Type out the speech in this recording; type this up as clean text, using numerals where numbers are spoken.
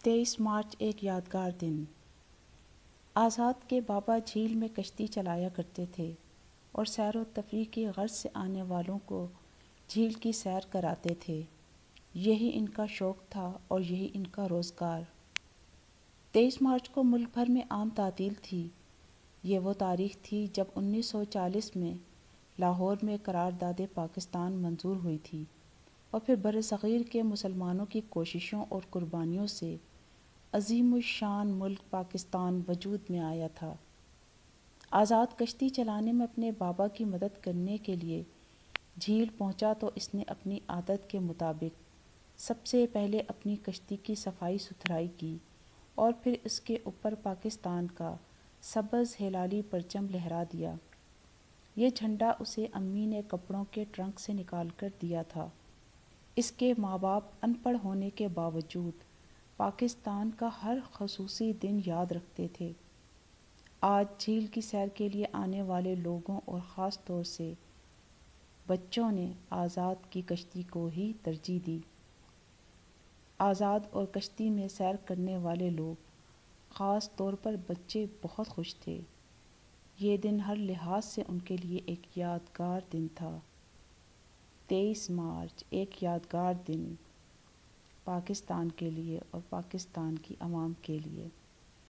23 مارچ ایک یادگار دن۔ آزاد کے بابا جھیل میں کشتی چلایا کرتے تھے اور سیر و تفریح کی غرض سے آنے والوں کو جھیل کی سیر کراتے تھے۔ یہی ان کا شوق تھا اور یہی ان کا روزگار۔ 23 مارچ کو ملک بھر میں عام تعطیل تھی۔ یہ وہ تاریخ تھی جب 1940 میں لاہور میں قرارداد پاکستان منظور ہوئی تھی اور پھر برصغیر کے مسلمانوں کی کوششوں اور قربانیوں سے عظیم الشان ملک پاکستان وجود میں آیا تھا۔ آزاد کشتی چلانے میں اپنے بابا کی مدد کرنے کے لیے جھیل پہنچا تو اس نے اپنی عادت کے مطابق سب سے پہلے اپنی کشتی کی صفائی ستھرائی کی اور پھر اس کے اوپر پاکستان کا سبز ہلالی پرچم لہرا دیا۔ یہ جھنڈا اسے امی نے کپڑوں کے ٹرنک سے نکال کر دیا تھا۔ اس کے ماں باپ ان پڑھ ہونے کے باوجود پاکستان کا ہر خصوصی دن یاد رکھتے تھے۔ آج جھیل کی سیر کے لیے آنے والے لوگوں اور خاص طور سے بچوں نے آزاد کی کشتی کو ہی ترجیح دی۔ آزاد اور کشتی میں سیر کرنے والے لوگ، خاص طور پر بچے، بہت خوش تھے۔ یہ دن ہر لحاظ سے ان کے لیے ایک یادگار دن تھا۔ 23 مارچ ایک یادگار دن پاکستان کے لیے اور پاکستان کی عوام کے لیے۔